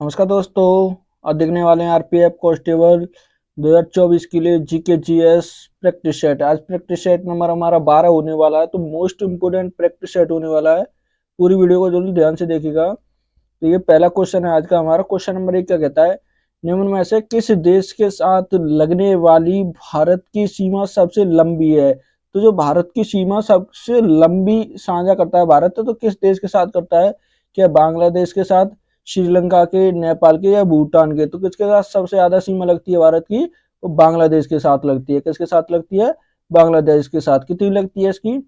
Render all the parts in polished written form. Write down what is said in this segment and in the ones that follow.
नमस्कार दोस्तों। आज देखने वाले हैं आरपीएफ कांस्टेबल 2024 के लिए जीके जीएस प्रैक्टिस सेट। आज प्रैक्टिस सेट नंबर हमारा 12 होने वाला है, तो मोस्ट इम्पोर्टेंट प्रैक्टिस सेट होने वाला है। पूरी वीडियो को जल्दी ध्यान से देखिएगा। तो ये पहला क्वेश्चन है आज का हमारा। क्वेश्चन नंबर 1 क्या कहता है, निम्न में से किस देश के साथ लगने वाली भारत की सीमा सबसे लंबी है। तो जो भारत की सीमा सबसे लंबी साझा करता है भारत, तो किस देश के साथ करता है? क्या बांग्लादेश के साथ, श्रीलंका के, नेपाल के या भूटान के? तो किसके साथ सबसे ज्यादा सीमा लगती है भारत की? तो बांग्लादेश के साथ लगती है। किसके साथ लगती है? बांग्लादेश के साथ। कितनी लगती है इसकी?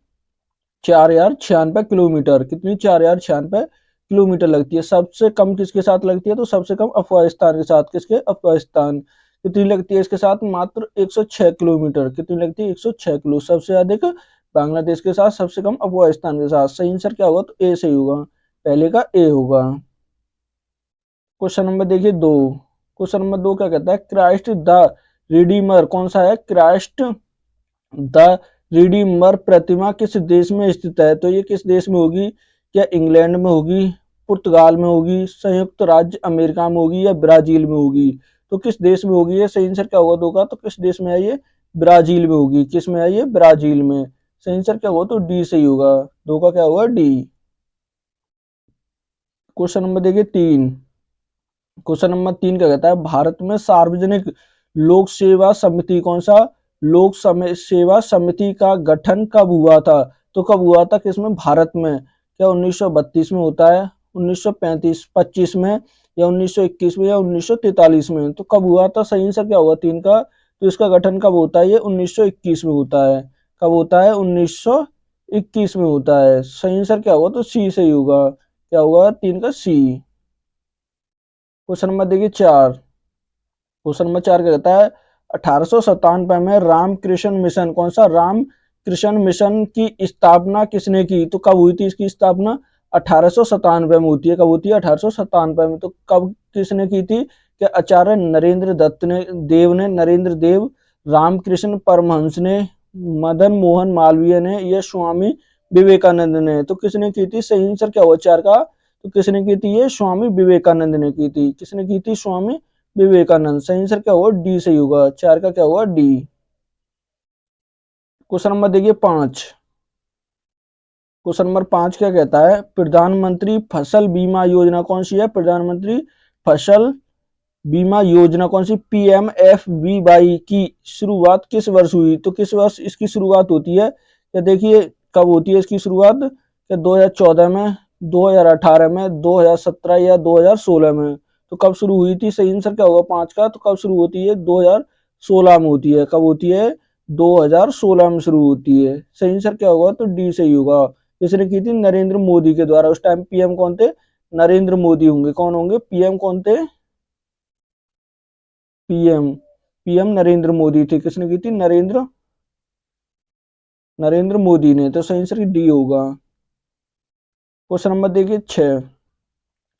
4096 किलोमीटर। कितनी? 4096 किलोमीटर लगती है। सबसे कम किसके साथ लगती है? तो सबसे कम अफगानिस्तान के साथ। किसके? अफगानिस्तान। कितनी लगती है इसके साथ? मात्र 106 किलोमीटर। कितनी लगती है? 106 किलो। सबसे अधिक बांग्लादेश के साथ, सबसे कम अफगानिस्तान के साथ। सही आंसर क्या होगा? तो ए सही होगा, पहले का ए होगा। क्वेश्चन नंबर देखिए 2। क्वेश्चन नंबर 2 क्या कहता है, क्राइस्ट द रिडीमर कौन सा है? क्राइस्ट द रिडीमर प्रतिमा किस देश में स्थित है? तो ये किस देश में होगी? क्या इंग्लैंड में होगी, पुर्तगाल में होगी, संयुक्त राज्य अमेरिका में होगी या ब्राजील में होगी? तो किस देश में होगी? ये सही आंसर क्या होगा दो का? तो किस देश में है ये? ब्राजील में होगी। किस में है ये? ब्राजील में। सही आंसर क्या होगा? तो डी सही होगा, दो का क्या होगा? डी। क्वेश्चन नंबर देखिए 3। क्वेश्चन नंबर 3 क्या कहता है, भारत में सार्वजनिक लोक सेवा समिति कौन सा सेवा समिति का गठन कब हुआ था? तो कब हुआ था? किसमें? भारत में। क्या 1932 में होता है, 1935 25 में, या 1921 में, या 1943 में? तो कब हुआ था? सही आंसर क्या होगा 3 का? तो इसका गठन कब होता है? ये 1921 में होता है। कब होता है? 1921 में होता है। सही आंसर क्या होगा? तो सी सही होगा। क्या होगा? 3 का सी। क्वेश्चन नंबर देखिए 4। क्वेश्चन नंबर 4 क्या कहता है, 1897 में रामकृष्ण मिशन कौन सा रामकृष्ण मिशन की स्थापना किसने की? तो कब हुई थी इसकी स्थापना? 1897 में होती है। कब होती है? 1897 में। तो कब किसने की थी? क्या आचार्य नरेंद्र दत्त ने नरेंद्र देव, रामकृष्ण परमहंस ने, मदन मोहन मालवीय ने, या स्वामी विवेकानंद ने? तो किसने की थी? सही आंसर क्या हुआ 4 का? तो किसने की थी? ये स्वामी विवेकानंद ने की थी। किसने की थी? स्वामी विवेकानंद। सही आंसर क्या होगा? डी सही होगा, 4 का क्या होगा? डी। क्वेश्चन नंबर देखिए 5। क्वेश्चन नंबर 5 क्या कहता है, प्रधानमंत्री फसल बीमा योजना कौन सी है? प्रधानमंत्री फसल बीमा योजना कौन सी? पीएमएफबीवाई की शुरुआत किस वर्ष हुई? तो किस वर्ष इसकी शुरुआत होती है? या देखिए कब होती है इसकी शुरुआत? क्या 2014 में, 2018 में, 2017 या 2016 में? तो कब शुरू हुई थी? सही आंसर क्या होगा 5 का? तो कब शुरू होती है? 2016 में होती है। कब होती है? 2016 में शुरू होती है। सही आंसर क्या होगा? तो डी सही होगा। किसने की थी? नरेंद्र मोदी के द्वारा। उस टाइम पीएम कौन थे? नरेंद्र मोदी होंगे। कौन होंगे? पीएम कौन थे? पीएम पीएम नरेंद्र मोदी थे। किसने की थी? नरेंद्र मोदी ने। तो सही आंसर डी होगा। क्वेश्चन नंबर देखिए 6।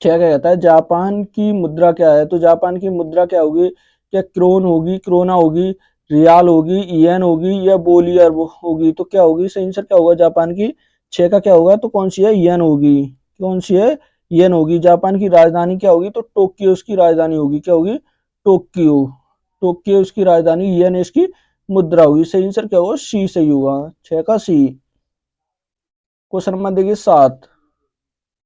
क्या कहता है, जापान की मुद्रा क्या है? तो जापान की मुद्रा क्या होगी? क्या क्रोन होगी, क्रोना होगी, रियाल होगी, येन होगी, या बोलियर होगी? तो क्या होगी? सही आंसर क्या होगा जापान की? 6 का क्या होगा? तो कौन सी है? येन होगी। कौन सी है? येन होगी। जापान की राजधानी क्या होगी? तो टोक्यो उसकी राजधानी होगी। क्या होगी? टोक्यो। टोक्यो उसकी राजधानी, येन इसकी मुद्रा होगी। सही आंसर क्या होगा? सी सही होगा, 6 का सी। क्वेश्चन नंबर देखिए 7।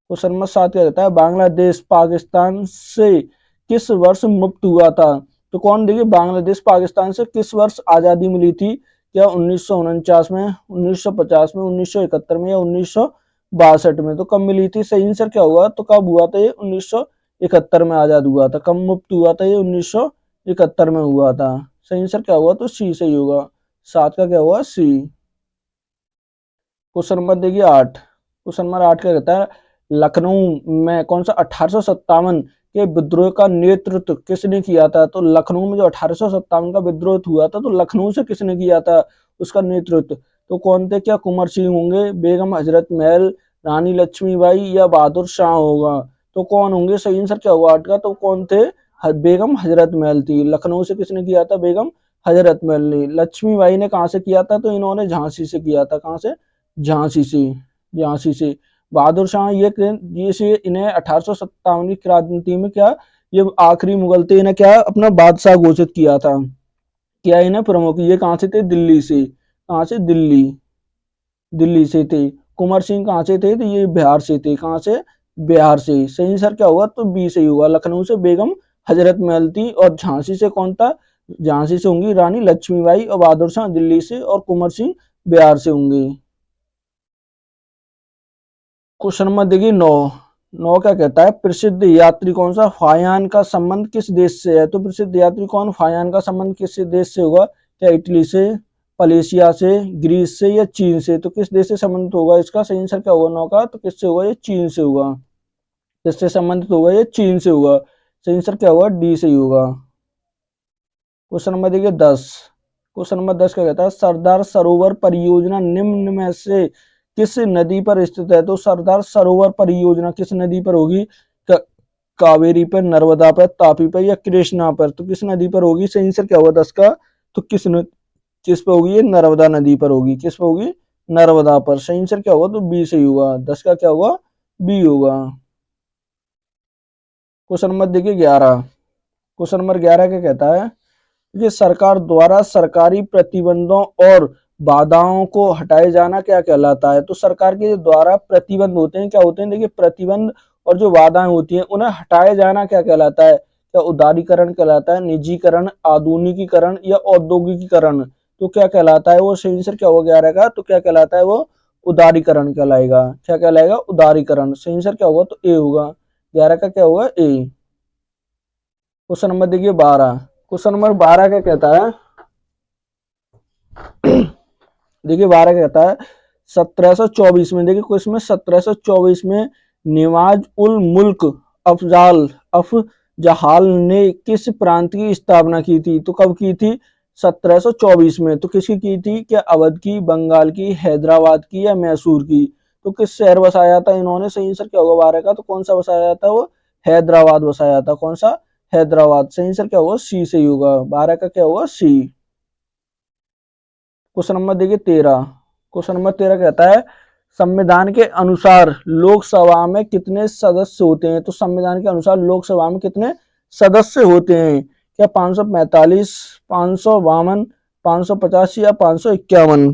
क्वेश्चन नंबर 7 क्या कहता है, बांग्लादेश पाकिस्तान से किस वर्ष मुक्त हुआ था? तो कौन? देखिए बांग्लादेश पाकिस्तान से किस वर्ष आजादी मिली थी? क्या 1949 में, 1950 में, 1971 में, या 1962 में? तो कब मिली थी? सही आंसर क्या होगा? तो कब हुआ था ये? 1971 में आजाद हुआ था। कब मुक्त हुआ था ये? 1971 में हुआ था। सही आंसर क्या होगा? तो सी सही होगा, 7 का क्या होगा? सी। क्वेश्चन नंबर देखिए 8। क्वेश्चन नंबर 8 क्या कहता है, लखनऊ में कौन सा 1857 के विद्रोह का नेतृत्व किसने किया था? तो लखनऊ में जो 1857 का विद्रोह हुआ था, तो लखनऊ से किसने किया था उसका नेतृत्व? तो कौन थे? क्या कुंवर सिंह होंगे, बेगम हजरत महल, रानी लक्ष्मीबाई, या बहादुर शाह होगा? तो कौन होंगे? सही आंसर क्या होगा 8 का? तो कौन थे? बेगम हजरत महल थी। लखनऊ से किसने किया था? बेगम हजरत महल ने। लक्ष्मीबाई ने कहाँ से किया था? तो इन्होंने झांसी से किया था। कहाँ से? झांसी से। झांसी से। बहादुर शाह ये इन्हें 1857 की क्रांति में क्या, ये आखिरी मुगल थे, इन्हें क्या अपना बादशाह घोषित किया था, क्या इन्हें प्रमुख। ये कहाँ से थे, दिल्ली से। कहाँ से, दिल्ली, दिल्ली से थे। कुंवर सिंह कहाँ से थे, तो ये बिहार से थे। कहाँ से, बिहार से। सही आंसर क्या होगा, तो बी सही होगा। लखनऊ से बेगम हजरत महल थी। और झांसी से कौन था, झांसी से होंगी रानी लक्ष्मीबाई। और बहादुर शाह दिल्ली से, और कुंवर सिंह बिहार से होंगे। क्वेश्चन नंबर देखिए 9। 9 क्या कहता है, प्रसिद्ध यात्री कौन सा, फायान का संबंध किस देश से है। तो प्रसिद्ध यात्री कौन, फायान का संबंध किस देश से होगा, क्या इटली से, मलेशिया से, ग्रीस से, या चीन से। तो किस देश से संबंधित होगा इसका, सही आंसर क्या होगा 9 का, तो किससे होगा, ये चीन से होगा। किससे संबंधित होगा, ये चीन से होगा। सही आंसर क्या होगा, डी से ही होगा। क्वेश्चन नंबर देखिए 10। क्वेश्चन नंबर 10 क्या कहता है, सरदार सरोवर परियोजना निम्न में से किस नदी पर स्थित है। तो सरदार सरोवर परियोजना किस नदी पर होगी, कावेरी पर, नर्मदा पर, तापी पर, या कृष्णा पर। तो किस नदी पर होगी, सही आंसर क्या होगा 10 का, तो किस पे होगी, ये नर्मदा नदी पर होगी। किस पे होगी, नर्मदा पर। सही आंसर क्या होगा, तो बी सही होगा। 10 का क्या होगा, बी होगा। क्वेश्चन नंबर देखिए 11। क्वेश्चन नंबर 11 क्या कहता है, कि सरकार द्वारा सरकारी प्रतिबंधों और बाधाओं को हटाए जाना क्या कहलाता है। तो सरकार के द्वारा प्रतिबंध होते हैं, क्या होते हैं, देखिए प्रतिबंध और जो बाधाएं होती हैं उन्हें हटाए जाना क्या कहलाता है, क्या उदारीकरण कहलाता है, निजीकरण, आधुनिकीकरण, या औद्योगिकीकरण। तो क्या कहलाता है वो, सही आंसर क्या होगा 11 का, तो क्या कहलाता है वो, उदारीकरण कहलाएगा। क्या कहलाएगा, उदारीकरण। सही आंसर क्या होगा, तो ए होगा। 11 का क्या होगा, ए। क्वेश्चन नंबर देखिए 12। क्वेश्चन नंबर 12 क्या कहता है, देखिए 12 क्या कहता है, 1724 में, देखिए क्वेश्चन में 1724 में निवाज उल मुल्क अफजहाल ने किस प्रांत की स्थापना की थी। तो कब की थी, 1724 में। तो किसकी की थी, क्या अवध की, बंगाल की, हैदराबाद की, या मैसूर की। तो किस शहर बसाया था इन्होंने, सही आंसर क्या होगा 12 का, तो कौन सा बसाया था वो, हैदराबाद बसाया था। कौन सा, हैदराबाद। सही आंसर क्या होगा, सी से ही होगा। 12 का क्या होगा, सी। क्वेश्चन नंबर देखिए 13। क्वेश्चन नंबर 13 कहता है, संविधान के अनुसार लोकसभा में कितने सदस्य होते हैं। तो संविधान के अनुसार लोकसभा में कितने सदस्य होते हैं, क्या 545, 552, 550, या 551।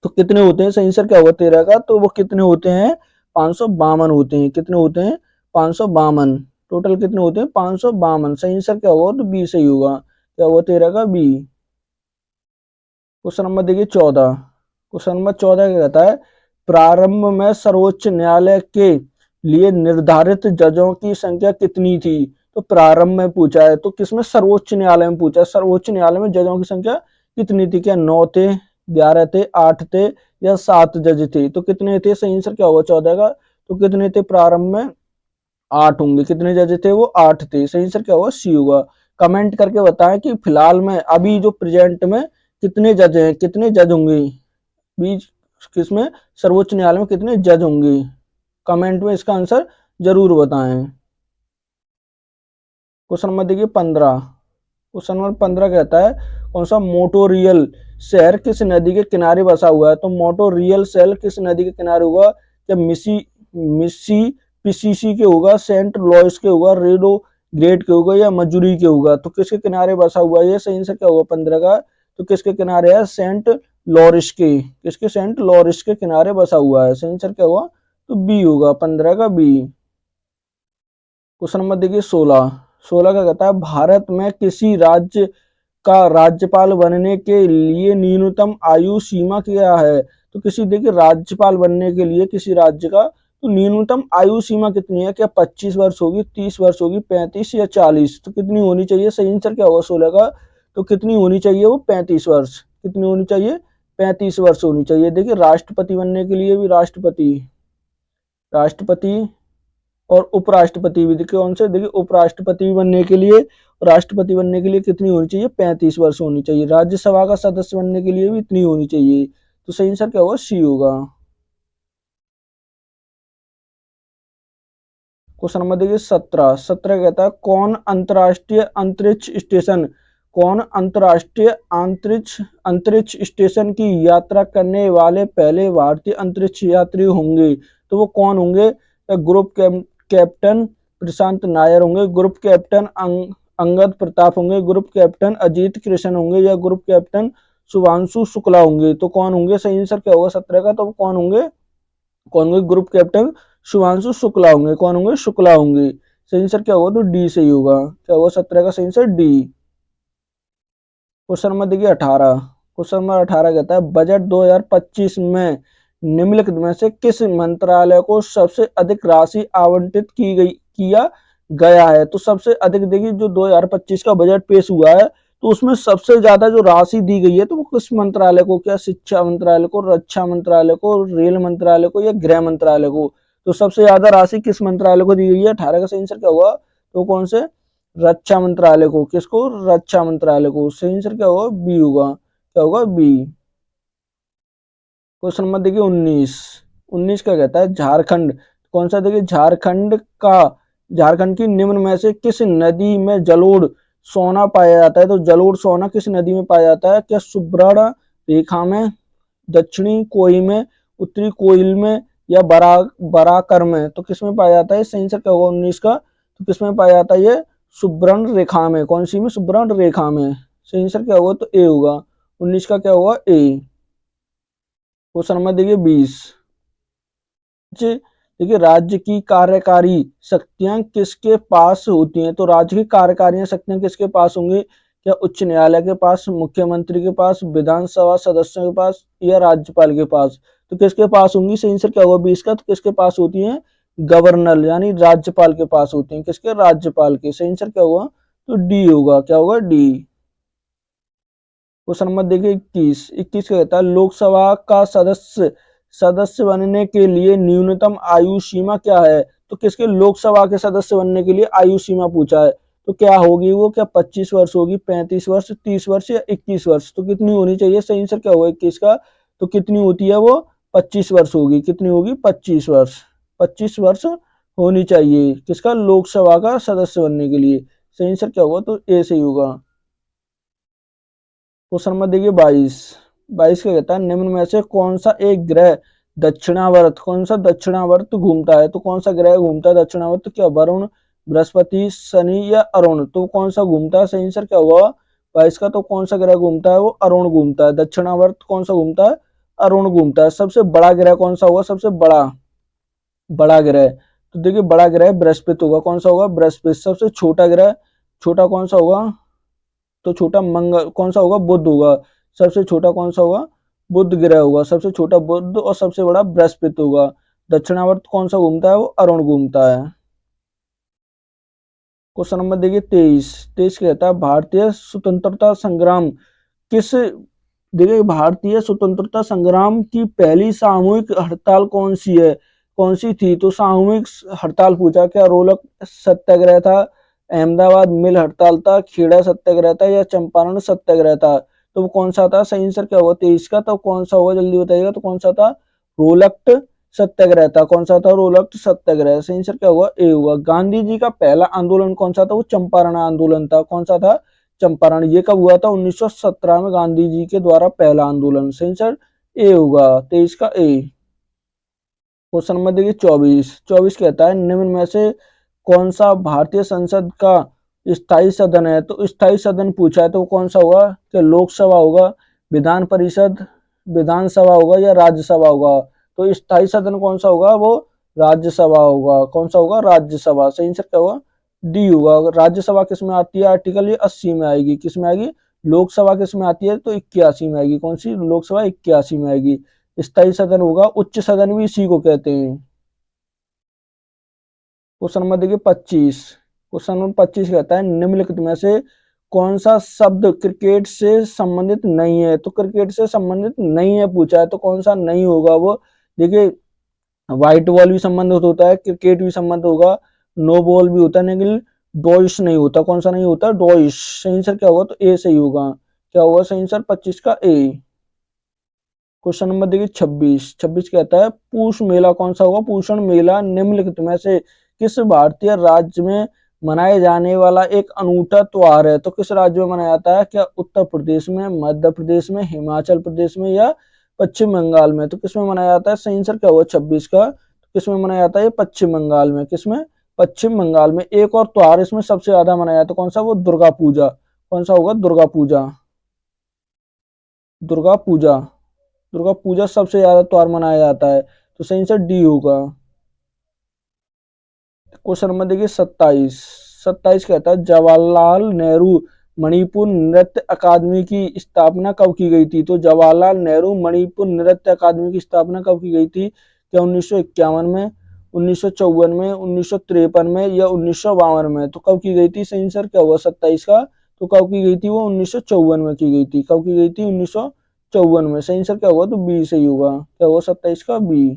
तो कितने होते हैं, सही आंसर क्या होगा 13 का, तो वो कितने होते हैं, 552 होते हैं। कितने होते हैं, 552। टोटल कितने होते हैं, 552। सही आंसर क्या होगा, तो बी सही होगा। क्या होगा 13 का, बी। क्वेश्चन नंबर देखिए 14। क्वेश्चन नंबर 14 क्या कहता है, प्रारंभ में सर्वोच्च न्यायालय के लिए निर्धारित जजों की संख्या कितनी थी। तो प्रारंभ में पूछा है, तो किसमें, सर्वोच्च न्यायालय में पूछा है। सर्वोच्च न्यायालय में जजों की संख्या कितनी थी, क्या 9 थे, 11 थे, 8 थे, या 7 जज थे। तो कितने थे, सही आंसर क्या होगा 14 का, तो कितने थे, प्रारंभ में 8 होंगे। कितने जज थे वो, 8 थे। सही आंसर क्या होगा, सी होगा। कमेंट करके बताएं कि फिलहाल में अभी जो प्रेजेंट में कितने जज हैं, कितने जज होंगे बीच किसमें, सर्वोच्च न्यायालय में कितने जज होंगे। कमेंट में इसका आंसर जरूर बताएं। क्वेश्चन नंबर देखिए 15। क्वेश्चन नंबर 15 कहता है, कौन सा मोटोरियल शहर किस नदी के किनारे बसा हुआ है। तो मोटोरियल शहर किस नदी के किनारे होगा, क्या मिसी पिसीसी के होगा, सेंट लॉइस के होगा, रेडो ग्रेट के होगा, या मजूरी के होगा। तो किसके किनारे बसा हुआ है, ये सही आंसर क्या होगा 15 का, तो किसके किनारे है, सेंट लॉरिस के। किसके, सेंट लॉरिस के किनारे बसा हुआ है। सही आंसर क्या होगा, तो बी होगा। 15 का बी। क्वेश्चन नंबर देखिए 16। 16 का कहता है, भारत में किसी राज्य का राज्यपाल बनने के लिए न्यूनतम आयु सीमा क्या है। तो किसी देखिए राज्यपाल बनने के लिए किसी राज्य का, तो न्यूनतम आयु सीमा कितनी है, क्या 25 वर्ष होगी, 30 वर्ष होगी, 35, या 40। तो कितनी होनी चाहिए, सही आंसर क्या होगा 16 का, तो कितनी होनी चाहिए वो, 35 वर्ष। कितनी होनी चाहिए, 35 वर्ष होनी चाहिए। देखिए राष्ट्रपति बनने के लिए भी राष्ट्रपति और उपराष्ट्रपति भी, देखिए कौन से, देखिए उपराष्ट्रपति बनने के लिए, राष्ट्रपति बनने के लिए कितनी होनी चाहिए, 35 वर्ष होनी चाहिए। राज्यसभा का सदस्य बनने के लिए भी इतनी होनी चाहिए। तो सही आंसर क्या होगा, सी होगा। क्वेश्चन नंबर देखिए 17। 17 कहता है, कौन अंतरराष्ट्रीय अंतरिक्ष स्टेशन की यात्रा करने वाले पहले भारतीय अंतरिक्ष यात्री होंगे। तो वो कौन होंगे? ग्रुप कैप्टन प्रशांत नायर होंगे, ग्रुप कैप्टन अंगद प्रताप होंगे, ग्रुप कैप्टन अजीत कृष्ण होंगे, या ग्रुप कैप्टन शुभांशु शुक्ला होंगे। तो कौन होंगे? सही आंसर क्या होगा 17 का? तो कौन होंगे? ग्रुप कैप्टन शुभांशु शुक्ला होंगे। कौन होंगे? शुक्ला होंगे। सही आंसर क्या होगा? तो डी सही होगा। क्या होगा 17 का सही आंसर? डी। क्वेश्चन नंबर देखिए 18। क्वेश्चन नंबर 18 कहता है बजट 2025 में निम्नलिखित में से किस मंत्रालय को सबसे अधिक राशि आवंटित किया गया है? तो सबसे अधिक देखिए जो 2025 का बजट पेश हुआ है तो उसमें सबसे ज्यादा जो राशि दी गई है तो वो किस मंत्रालय को? क्या शिक्षा मंत्रालय को, रक्षा मंत्रालय को, रेल मंत्रालय को, या गृह मंत्रालय को? तो सबसे ज्यादा राशि किस मंत्रालय को दी गई है? 18 का सही आंसर क्या हुआ? तो कौन से? रक्षा मंत्रालय को। किसको? रक्षा मंत्रालय को। सही आंसर क्या होगा? बी होगा। क्या होगा? बी। क्वेश्चन नंबर देखिए 19। 19 क्या कहता है झारखंड कौन सा? देखिए झारखंड की निम्न में से किस नदी में जलोढ़ सोना पाया जाता है? तो जलोढ़ सोना किस नदी में पाया जाता है? क्या सुब्रण रेखा में, दक्षिणी कोई में, उत्तरी कोयल में, या बराकर में? तो किस में पाया जाता है? सही आंसर क्या होगा 19 का? तो किस में पाया जाता है ये? सुब्रण रेखा में। कौन सी में? सुब्रण रेखा में। सही आंसर क्या होगा? तो ए होगा। 19 का क्या होगा? ए। क्वेश्चन नंबर देखिए 20। देखिए राज्य की कार्यकारी शक्तियां किसके पास होती हैं? तो राज्य की कार्यकारी शक्तियां किसके पास होंगी? क्या उच्च न्यायालय के पास, मुख्यमंत्री के पास, विधानसभा सदस्यों के पास, या राज्यपाल के पास? तो किसके पास होंगी? सही आंसर क्या होगा 20 का? तो किसके पास होती है? गवर्नर यानी राज्यपाल के पास होती है। किसके? राज्यपाल के। सही आंसर क्या होगा? तो डी होगा। क्या होगा? डी। क्वेश्चन नंबर देखिए 21। 21 क्या कहता है लोकसभा का सदस्य बनने के लिए न्यूनतम आयु सीमा क्या है? तो किसके? लोकसभा के सदस्य बनने के लिए आयु सीमा पूछा है। तो क्या होगी वो? क्या 25 वर्ष होगी, 35 वर्ष, 30 वर्ष, या 21 वर्ष? तो कितनी होनी चाहिए? सही आंसर क्या होगा 21 का? तो कितनी होती है वो? 25 वर्ष होगी। कितनी होगी? 25 वर्ष। 25 वर्ष होनी चाहिए। किसका? लोकसभा का सदस्य बनने के लिए। सही आंसर क्या होगा? तो ए सही होगा। क्वेश्चन नंबर देखिए 22। 22 क्या कहता है निम्न में से कौन सा एक ग्रह दक्षिणावर्त घूमता है? तो कौन सा ग्रह घूमता है दक्षिणावर्त? क्या वरुण, बृहस्पति, शनि, या अरुण? तो कौन सा घूमता है? सही आंसर क्या हुआ 22 का? तो कौन सा ग्रह घूमता है? वो अरुण घूमता है। दक्षिणावर्त कौन सा घूमता है? अरुण घूमता है। सबसे बड़ा ग्रह कौन सा होगा? सबसे बड़ा बड़ा ग्रह तो देखिए बड़ा ग्रह बृहस्पति होगा। कौन सा होगा? बृहस्पति। सबसे छोटा ग्रह छोटा कौन सा होगा? तो छोटा मंगल कौन सा होगा? बुध होगा। सबसे छोटा कौन सा होगा? बुध ग्रह होगा। सबसे छोटा बुध और सबसे बड़ा बृहस्पति होगा। दक्षिणावर्त कौन सा घूमता है? वो अरुण घूमता है। क्वेश्चन नंबर देखिए 23। 23 कहता है भारतीय स्वतंत्रता संग्राम किस देखिए भारतीय स्वतंत्रता संग्राम की पहली सामूहिक हड़ताल कौन सी है? कौन सी थी? तो सामूहिक हड़ताल पूछा। क्या रोलक सत्याग्रह था, अहमदाबाद मिल हड़ताल था, खेड़ा सत्याग्रह था, या चंपारण सत्याग्रह था? तो वो कौन सा था? सही आंसर क्या होगा 23 का? तो कौन सा होगा जल्दी बताइएगा? तो कौन सा था? रोलक सत्याग्रह था। कौन सा था? रोलक सत्याग्रह। सही आंसर क्या होगा? ए होगा। गांधी जी का पहला आंदोलन कौन सा था? वो चंपारण आंदोलन था। कौन सा था? चंपारण। ये कब हुआ था? 1917 में गांधी जी के द्वारा पहला आंदोलन। सही आंसर ए होगा 23 का ए। क्वेश्चन नंबर देखिए 24। 24 कहता है निम्न में से कौन सा भारतीय संसद का स्थायी सदन है? तो स्थायी सदन पूछा है तो कौन सा होगा? क्या लोकसभा होगा, विधान परिषद, विधानसभा होगा, या राज्यसभा होगा? तो स्थायी सदन कौन सा होगा? वो राज्यसभा होगा। कौन सा होगा? राज्यसभा। सही आंसर क्या होगा? डी होगा। राज्यसभा किस में आती है? आर्टिकल ये 80 में आएगी। किस में आएगी? लोकसभा किस में आती है? तो 81 में आएगी। कौन सी? लोकसभा 81 में आएगी। स्थायी सदन होगा। उच्च सदन भी इसी को कहते हैं। क्वेश्चन नंबर देखिए 25। क्वेश्चन नंबर 25 कहता है निम्नलिखित में से कौन सा शब्द क्रिकेट से संबंधित नहीं है? तो क्रिकेट से संबंधित नहीं है पूछा है तो कौन सा नहीं होगा वो? देखिए व्हाइट बॉल भी संबंधित होता है, क्रिकेट भी संबंधित होगा, नो बॉल भी होता है, लेकिन डॉइश नहीं होता। कौन सा नहीं होता? डॉइश। सही आंसर क्या होगा? तो ए सही होगा। क्या होगा सही आंसर 25 का? ए। क्वेश्चन नंबर देखिए 26। 26 कहता है पूष मेला कौन सा होगा? पूषण मेला निम्नलिखित में से किस भारतीय राज्य में मनाए जाने वाला एक अनूठा त्योहार है? तो किस राज्य में मनाया जाता है? क्या उत्तर प्रदेश में, मध्य प्रदेश में, हिमाचल प्रदेश में, या पश्चिम बंगाल में? तो किस में मनाया जाता है? सही आंसर क्या होगा 26 का? किसमें मनाया जाता है? ये पश्चिम बंगाल में। किसमें? पश्चिम बंगाल में। एक और त्योहार इसमें सबसे ज्यादा मनाया जाता है, कौन सा? वो दुर्गा पूजा। कौन सा होगा? दुर्गा पूजा। दुर्गा पूजा। दुर्गा पूजा सबसे ज्यादा त्योहार मनाया जाता है, तो सही आंसर डी होगा। क्वेश्चन नंबर देखिए 27। 27 कहता है जवाहरलाल नेहरू मणिपुर नृत्य अकादमी की स्थापना कब की गई थी? तो जवाहरलाल नेहरू मणिपुर नृत्य अकादमी की स्थापना कब की गई थी? क्या 1951 में, 1954 में, 1953 में या 1952 में? तो कब की गई थी? सही आंसर क्या हुआ 27 का? तो कब की गई थी? वो 1954 में की गई थी। कब की गई थी? 1954 में। सही आंसर क्या होगा? तो बी सही होगा। क्या होगा 27 का? बी।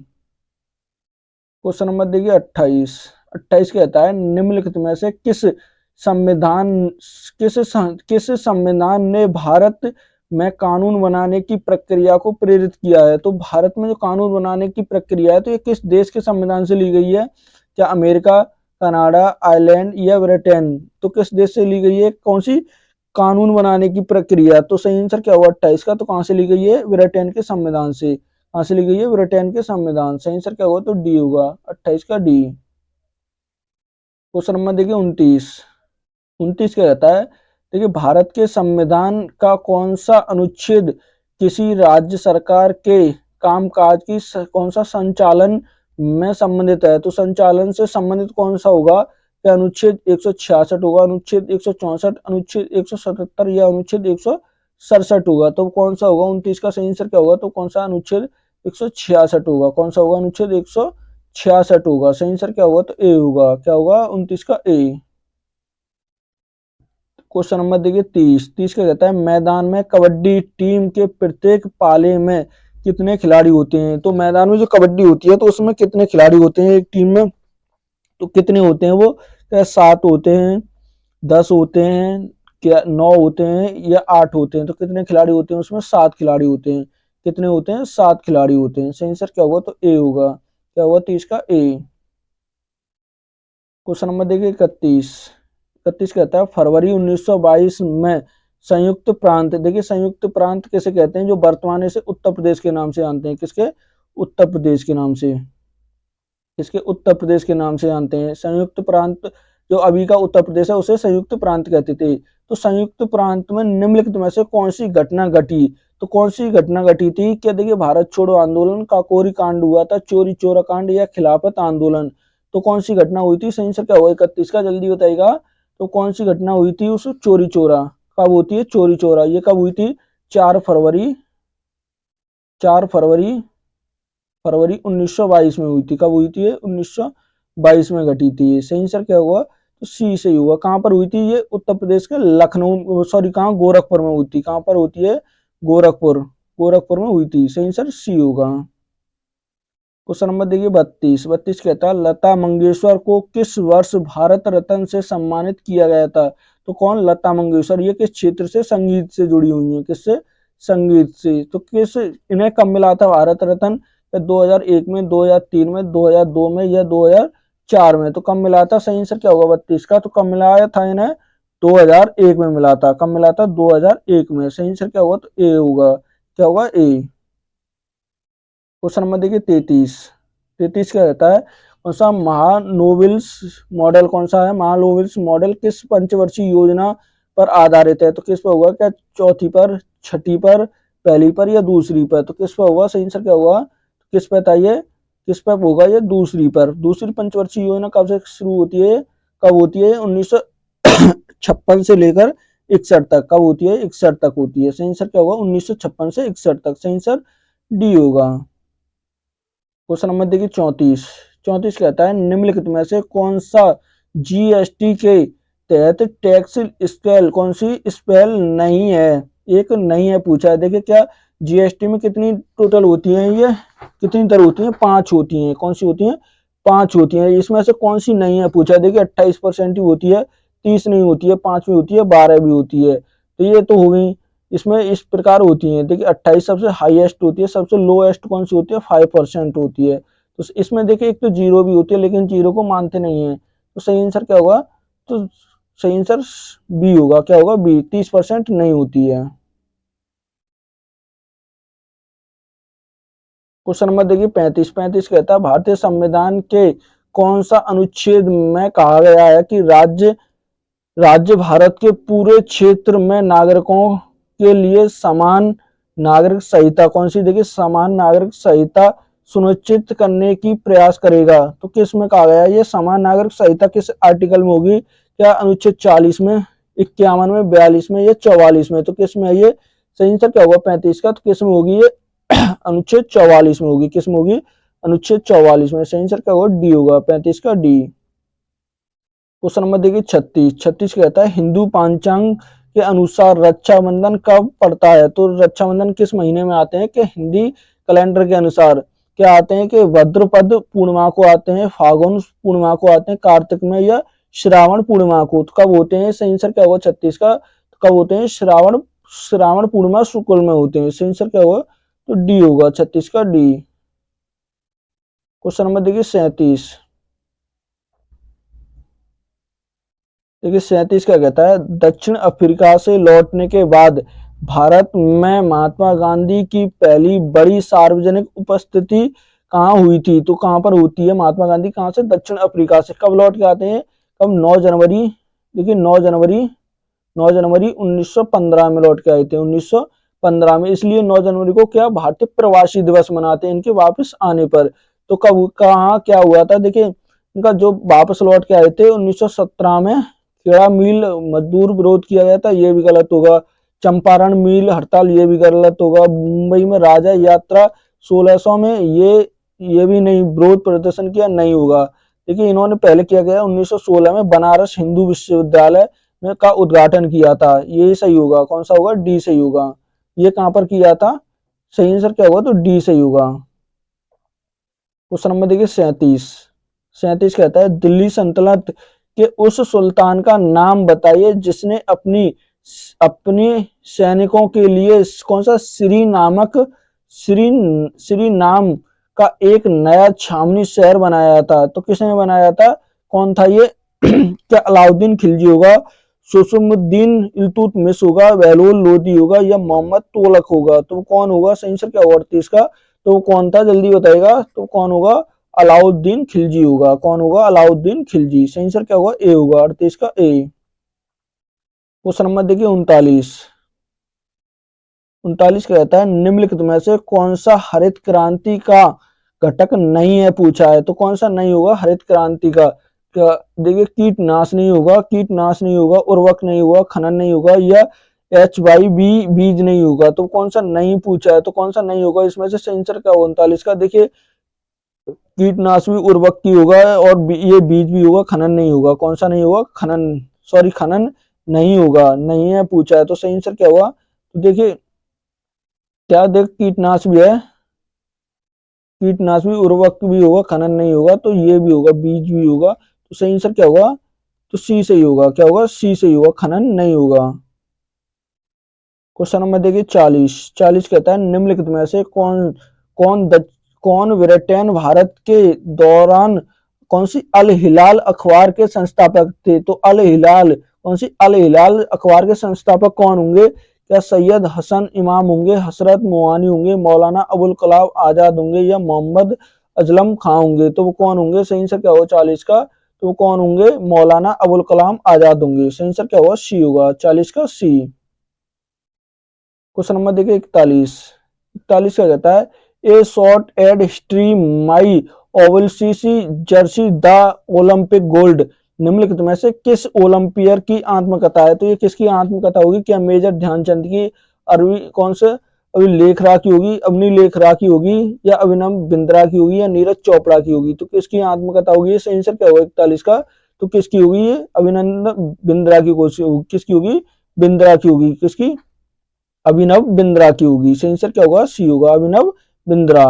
क्वेश्चन नंबर देखिए 28। 28 कहता है निम्नलिखित में से संविधान किस संविधान ने भारत में कानून बनाने की प्रक्रिया को प्रेरित किया है? तो भारत में जो कानून बनाने की प्रक्रिया है, तो ये किस देश के संविधान से ली गई है? क्या अमेरिका, कनाडा, आयरलैंड या ब्रिटेन? तो किस देश से ली गई है? कौन सी कानून बनाने की प्रक्रिया? तो सही आंसर क्या हुआ 28 का? तो कहां से ली गई है? ब्रिटेन के संविधान से। कहां से ली गई है? ब्रिटेन के संविधान। सही आंसर क्या होगा? तो डी होगा, 28 का डी। क्वेश्चन नंबर देखिए 29। 29 क्या कहता है? देखिए भारत के संविधान का कौन सा अनुच्छेद किसी राज्य सरकार के कामकाज की कौन सा संचालन में संबंधित है? तो संचालन से संबंधित कौन सा होगा? क्या अनुच्छेद 166 होगा, अनुच्छेद 164, अनुच्छेद 177 या अनुच्छेद 167 होगा? तो कौन सा होगा 29 का? सही आंसर क्या होगा? तो कौन सा? अनुच्छेद 166 होगा। कौन सा होगा? अनुच्छेद 166 होगा। सही आंसर क्या होगा? तो ए होगा। क्या होगा 29 का? ए। क्वेश्चन नंबर देखिए 30। 30 क्या कहता है? मैदान में कबड्डी टीम के प्रत्येक पाले में कितने खिलाड़ी होते हैं? तो मैदान में जो कबड्डी होती है, तो उसमें कितने खिलाड़ी होते हैं एक टीम में? तो कितने होते हैं वो? क्या 7 होते हैं, 10 होते हैं, क्या 9 होते हैं या 8 होते हैं? तो कितने खिलाड़ी होते हैं उसमें? 7 खिलाड़ी होते हैं। कितने होते हैं? 7 खिलाड़ी होते हैं। सही आंसर क्या होगा? तो ए होगा। क्या होगा 30 का? ए। क्वेश्चन नंबर देखिए 31। 31 कहता है फरवरी 1922 में संयुक्त प्रांत, देखिए संयुक्त प्रांत किसे कहते हैं? जो वर्तमान से उत्तर प्रदेश के नाम से जानते हैं। किसके? उत्तर प्रदेश के नाम से। किसके? उत्तर प्रदेश के नाम से जानते हैं। संयुक्त प्रांत जो अभी का उत्तर प्रदेश है, उसे संयुक्त प्रांत कहते थे। तो संयुक्त प्रांत में निम्नलिखित में से कौन सी घटना घटी? तो कौन सी घटना घटी थी? क्या देखिए भारत छोड़ो आंदोलन, काकोरी कांड हुआ था, चोरी चोरा कांड या खिलाफत आंदोलन? तो कौन सी घटना हुई थी? सही आंसर क्या होगा 31 का? जल्दी बताइएगा। तो कौन सी घटना हुई थी उस चोरी चोरा? कब होती है चोरी चोरा? ये कब हुई थी? 4 फरवरी, 4 फरवरी, फरवरी 1922 में हुई थी। कब हुई थी? 1922 में घटी थी। सही आंसर क्या होगा? तो सी सही होगा। कहां पर हुई थी? ये उत्तर प्रदेश के लखनऊ, सॉरी कहां? गोरखपुर में हुई थी। कहां पर होती है? गोरखपुर। गोरखपुर में हुई थी। सही आंसर सी होगा। क्वेश्चन नंबर देखिए 32। 32 कहता है लता मंगेशकर को किस वर्ष भारत रत्न से सम्मानित किया गया था? तो कौन? लता मंगेशकर। ये किस क्षेत्र से? संगीत से जुड़ी हुई है। किससे? संगीत से। तो किस इन्हें कब मिला था भारत रत्न? 2001 में, 2003 में, 2002 में या 2004 में? तो कब मिला था? सही आंसर क्या होगा 32 का? तो कब मिलाया था इन्हें? 2001 में मिला था। कब मिला था? 2001 में। सही आंसर क्या होगा? तो ए होगा। क्या होगा? ए। क्वेश्चन नंबर देखिए 33। 33 क्या रहता है? कौन सा महानोबेल्स मॉडल, कौन सा है? महानोबेल्स मॉडल किस पंचवर्षीय योजना पर आधारित है? तो किस पर होगा? क्या चौथी पर, छठी पर, पहली पर या दूसरी पर? तो किस पर होगा? सही आंसर क्या होगा? किस पर बताइए? किस पर होगा? ये दूसरी पर। दूसरी पंचवर्षीय योजना कब से शुरू होती है? कब होती है? 1956 से लेकर 61 तक। कब होती है? 61 तक होती है। सही आंसर क्या होगा? 1956 से 61 तक। सही आंसर डी होगा। क्वेश्चन नंबर देखिए 34। 34 कहता है निम्नलिखित में से कौन सा जीएसटी के तहत टैक्स स्पेल, कौन सी स्पेल नहीं है? एक नहीं है पूछा है। देखिए क्या जीएसटी में कितनी टोटल होती है? ये कितनी तरह होती है? 5 होती हैं। कौन सी होती हैं? 5 होती हैं। इसमें से कौन सी नहीं है पूछा है। देखिए 28% ही होती है, 30 नहीं होती है, 5 भी होती है, 12 भी होती है। तो ये तो हो गई। इसमें इस प्रकार होती है। देखिए 28 सबसे हाईएस्ट होती है, सबसे लोएस्ट कौन सी होती है? 5% होती है। तो इसमें देखिए एक तो जीरो भी होती है, लेकिन जीरो को मानते नहीं है। तो सही आंसर क्या होगा? तो सही आंसर बी होगा। क्या होगा? बी। 30% नहीं होती है। क्वेश्चन नंबर देखिए 35 कहता है भारतीय संविधान के कौन सा अनुच्छेद में कहा गया है कि राज्य भारत के पूरे क्षेत्र में नागरिकों के लिए समान नागरिक संहिता, कौन सी देखिए, समान नागरिक संहिता सुनिश्चित करने की प्रयास करेगा। तो किस में कहा गया ये समान नागरिक संहिता, किस आर्टिकल में होगी? क्या अनुच्छेद 40 में, 51 में, 42 में या 44 में? तो किस में है ये? सही आंसर क्या होगा 35 का? तो किस में होगी ये? अनुच्छेद 44 में होगी। किस में होगी? अनुच्छेद 44 में। सही आंसर क्या होगा? डी होगा, 35 का डी। क्वेश्चन नंबर देखिए 36 कहता है हिंदू पंचांग के अनुसार रक्षाबंधन कब पड़ता है? तो रक्षाबंधन किस महीने में आते हैं? कि हिंदी कैलेंडर के अनुसार क्या आते हैं? कि भद्रपद पूर्णिमा को आते हैं, फागुन पूर्णिमा को आते हैं, कार्तिक में, या श्रावण पूर्णिमा को। तो कब होते हैं? सही आंसर क्या होगा 36 का? तो कब होते हैं? श्रावण पूर्णिमा शुक्ल में होते हैं। सही आंसर क्या होगा? तो डी होगा, 36 का डी। क्वेश्चन नंबर देखिए 37 देखिए 37 क्या कहता है दक्षिण अफ्रीका से लौटने के बाद भारत में महात्मा गांधी की पहली बड़ी सार्वजनिक उपस्थिति कहाँ हुई थी? तो कहाँ पर होती है महात्मा गांधी? कहाँ से? दक्षिण अफ्रीका से। कब लौट के आते हैं? कब? 9 जनवरी, देखिए 9 जनवरी 1915 में लौट के आए थे, 1915 में। इसलिए 9 जनवरी को क्या भारतीय प्रवासी दिवस मनाते हैं इनके वापस आने पर। तो कब, कहाँ क्या हुआ था? देखिए इनका जो वापस लौट के आए थे 1917 में खेड़ा मिल मजदूर विरोध किया गया था, ये भी गलत होगा। चंपारण मिल हड़ताल, ये भी गलत होगा। मुंबई में राजा यात्रा 1600 में, ये भी नहीं, विरोध प्रदर्शन किया, नहीं होगा। देखिए इन्होंने पहले किया गया 1916 में बनारस हिंदू विश्वविद्यालय में का उद्घाटन किया था, ये सही होगा। कौन सा होगा? डी सही होगा। ये कहां पर किया था? सही आंसर क्या होगा? तो डी सही होगा। क्वेश्चन नंबर देखिए 37 कहता है दिल्ली सल्तनत के उस सुल्तान का नाम बताइए जिसने अपने सैनिकों के लिए कौन सा श्री नाम का एक नया छावनी शहर बनाया था। तो किसने बनाया था? कौन था ये? क्या अलाउद्दीन खिलजी होगा, सुसमुद्दीन इल्तुतमिश होगा, बहलोल लोदी होगा, या मोहम्मद तुगलक होगा? तो कौन होगा? सही आंसर क्या होगा 38 का? तो कौन था? जल्दी बताएगा। तो कौन होगा? अलाउद्दीन खिलजी होगा। कौन होगा? अलाउद्दीन खिलजी। सही आंसर क्या होगा? ए होगा, 38 का ए। क्वेश्चन नंबर देखिए 39 कहता है निम्नलिखित में से कौन सा हरित क्रांति का घटक नहीं है पूछा है। तो कौन सा नहीं होगा हरित क्रांति का? देखिए कीटनाश नहीं होगा, उर्वरक नहीं होगा, खनन नहीं होगा, या HYV बीज नहीं होगा। तो कौन सा नहीं पूछा है? तो कौन सा नहीं होगा इसमें से? सही आंसर क्या होगा 39 का? देखिए कीटनाश भी उर्वरक की होगा, और ये बीज भी होगा, खनन नहीं होगा। कौन सा नहीं होगा? खनन नहीं होगा, नहीं है पूछा है। तो सही आंसर क्या होगा? तो देखिए क्या, देख कीटनाश भी है, कीटनाश भी, उर्वरक भी होगा, खनन नहीं होगा, तो ये भी होगा, बीज भी होगा। तो सही आंसर क्या होगा? तो सी सही होगा। क्या होगा? सी सही होगा, खनन नहीं होगा। क्वेश्चन नंबर देखिए 40 कहता है निम्नलिखित में से कौन कौन ब्रिटेन भारत के दौरान कौन सी अल हिलाल अखबार के संस्थापक थे? तो अल हिलाल, कौन सी अल हिलाल अखबार के संस्थापक कौन होंगे? क्या सैयद हसन इमाम होंगे, हसरत मोहानी होंगे, मौलाना अबुल कलाम आजाद होंगे, या मोहम्मद अजलम खां होंगे? तो वो कौन होंगे? सही आंसर क्या होगा 40 का? तो वो कौन होंगे? मौलाना अबुल कलाम आजाद होंगे। सही आंसर क्या होगा? सी होगा, 40 का सी। क्वेश्चन नंबर देखिए 41 का कहता है ए शॉर्ट एड हिस्ट्री माई ओवलसीसी जर्सी द ओलंपिक गोल्ड निम्नलिखित में से किस ओलंपियर की आत्मकथा है? तो ये किसकी आत्मकथा होगी? क्या मेजर ध्यानचंद की, अरवी कौन से अभिलेख रा की होगी, अवनी लेख रा की होगी, या अभिनव बिंद्रा की होगी, या नीरज चोपड़ा की होगी? तो किसकी आत्मकथा होगी? सही आंसर क्या होगा 41 का? तो किसकी होगी ये? अभिनंदन बिंद्रा की किसकी होगी? बिंद्रा की होगी। किसकी? अभिनव बिंद्रा की होगी। सही आंसर क्या होगा? सी होगा, अभिनव बिंद्रा।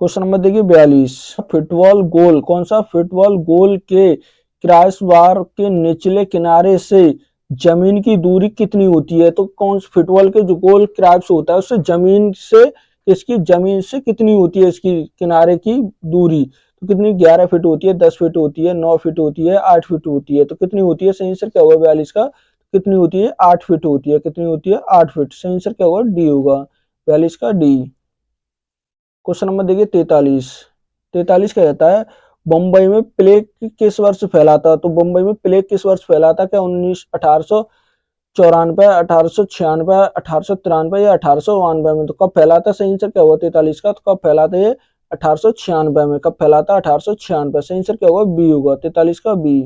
क्वेश्चन नंबर देखिए 42 फुटबॉल गोल, कौन सा फुटबॉल गोल के क्रॉसबार के निचले किनारे से जमीन की दूरी कितनी होती है? तो कौन सा फुटबॉल के जो गोल क्रॉस होता है उससे जमीन से कितनी होती है इसकी किनारे की दूरी? तो कितनी? 11 फीट होती है, 10 फीट होती है, 9 फीट होती है, 8 फीट होती है? तो कितनी होती है? सही आंसर क्या होगा 42 का? कितनी होती है? 8 फीट होती है। कितनी होती है? 8 फीट। सही आंसर क्या होगा? डी होगा, 42 का डी। क्वेश्चन नंबर देखिए 43। 43 क्या कहता है, बम्बई में प्लेग किस वर्ष फैला था? तो बम्बई में प्लेग किस वर्ष फैला था? क्या 1894, 1896, 1893 या 1892 में? तो कब फैला था? सही आंसर क्या हुआ 43 का? तो कब फैला था ये? 1896 में। कब फैला था? 1896। सही आंसर क्या होगा? बी होगा, 43 का बी।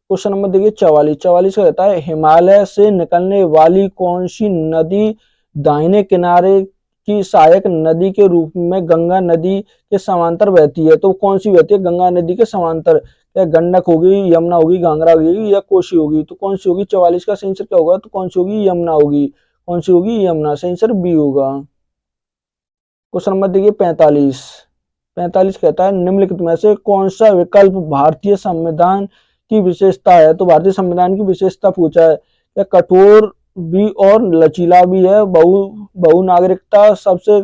क्वेश्चन नंबर देखिए 44। 44 का कहता है, हिमालय से निकलने वाली कौन सी नदी दाहिने किनारे की सहायक नदी के रूप में गंगा नदी के समांतर बहती है? तो कौन सी बहती है गंगा नदी के समांतर? क्या गंडक होगी, यमुना होगी, घाघरा होगी या कोसी होगी? तो कौन सी होगी? 44 का सही आंसर क्या होगा? तो कौन सी होगी? यमुना होगी। कौन सी होगी? यमुना। सही आंसर बी होगा। क्वेश्चन नंबर देखिए 45। 45 कहता है, निम्नलिखित में से कौन सा विकल्प भारतीय संविधान की विशेषता है? तो भारतीय संविधान की विशेषता पूछा है। क्या कठोर भी और लचीला भी है, बहु नागरिकता, सबसे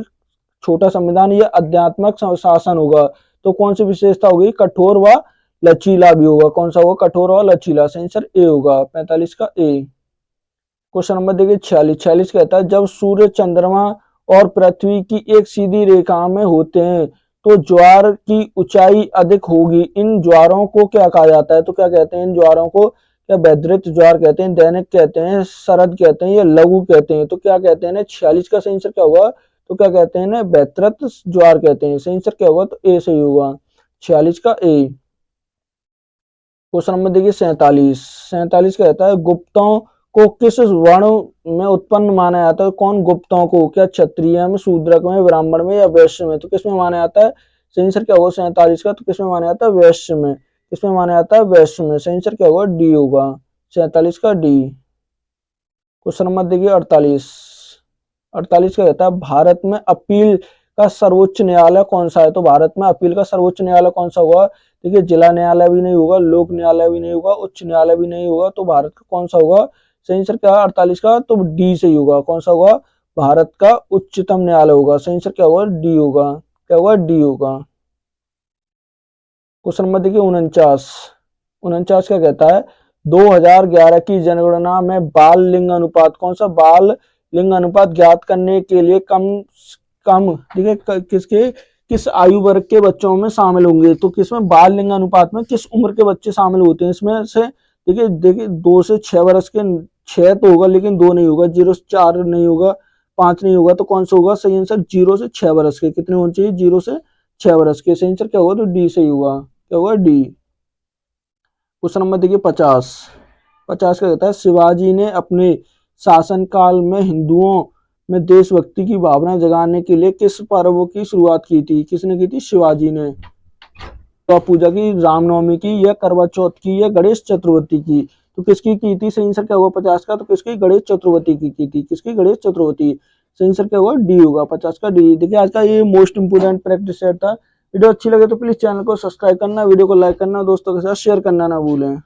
छोटा संविधान, या अध्यात्मक शासन होगा? तो कौन सी विशेषता होगी? कठोर व लचीला भी होगा। कौन सा होगा? कठोर और लचीला। सही आंसर ए होगा, 45 का ए। क्वेश्चन नंबर देखिए 46। 46 कहता है, जब सूर्य, चंद्रमा और पृथ्वी की एक सीधी रेखा में होते हैं तो ज्वार की ऊंचाई अधिक होगी। इन ज्वारों को क्या कहा जाता है? तो क्या कहते हैं इन ज्वारों को? क्या वैद्युत ज्वार कहते हैं, दैनिक कहते हैं, शरद कहते हैं या लघु कहते हैं? तो क्या कहते हैं? 46 का सही आंसर क्या होगा? तो क्या कहते हैं ना? वैद्युत ज्वार कहते हैं। सही आंसर क्या होगा? तो ए सही होगा, 46 का ए। क्वेश्चन नंबर देखिए 47। 47 कहता है, गुप्तों को किस वर्ण में उत्पन्न माना जाता है? कौन गुप्तों को? क्या क्षत्रिय में, शूद्रक में, ब्राह्मण में या वैश्य में? तो किसमें माना जाता है? सही आंसर क्या होगा 47 का? तो किसमें माना जाता है? वैश्य में। किसमें माना जाता है? वैश्य में। सही आंसर क्या होगा? डी होगा, 47 का डी। क्वेश्चन नंबर देखिए 48। 48 का कहता है, भारत में अपील का सर्वोच्च न्यायालय कौन सा है? तो भारत में अपील का सर्वोच्च न्यायालय कौन सा होगा? देखिए, जिला न्यायालय भी नहीं होगा, लोक न्यायालय भी नहीं होगा, उच्च न्यायालय भी नहीं होगा। तो भारत का कौन सा होगा? सही आंसर क्या है 48 का? तो डी सही होगा। कौन सा होगा? भारत का उच्चतम न्यायालय होगा। सही आंसर क्या होगा? डी होगा। क्या होगा? डी होगा। क्वेश्चन नंबर देखिए 49। 49 क्या कहता है, 2011 की जनगणना में बाल लिंग अनुपात, कौन सा बाल लिंग अनुपात ज्ञात करने के लिए कम कम देखिए किस आयु वर्ग के बच्चों में शामिल होंगे? तो किसमें बाल लिंग अनुपात में किस उम्र के बच्चे शामिल होते हैं? इसमें से देखिए देखिए 2 से 6 वर्ष के, 6 तो होगा लेकिन 2 नहीं होगा, 0 से 4 नहीं होगा, 5 नहीं होगा। तो कौन सा होगा? सही आंसर 0 से 6 वर्ष के। कितने होने चाहिए? 0 से 6 वर्ष के। सही आंसर क्या होगा? तो डी सही होगा। क्या होगा? डी। क्वेश्चन नंबर देखिए 50। 50 का कहता है, शिवाजी ने अपने शासनकाल में हिंदुओं में देशभक्ति की भावना जगाने के लिए किस पर्व की शुरुआत की थी? किसने की थी? शिवाजी ने। तो पूजा की, रामनवमी की, या करवा चौथ की, या गणेश चतुर्थी की? तो किसकी की थी? सही आंसर क्या होगा 50 का? तो किसकी? गणेश चतुर्थी की थी। किसकी? गणेश चतुर्थी। सही आंसर क्या होगा? डी होगा, 50 का डी। देखिए, आज का ये मोस्ट इंपोर्टेंट प्रैक्टिस सेट था। वीडियो अच्छी लगे तो प्लीज चैनल को सब्सक्राइब करना, वीडियो को लाइक करना, दोस्तों के साथ शेयर करना ना भूलें।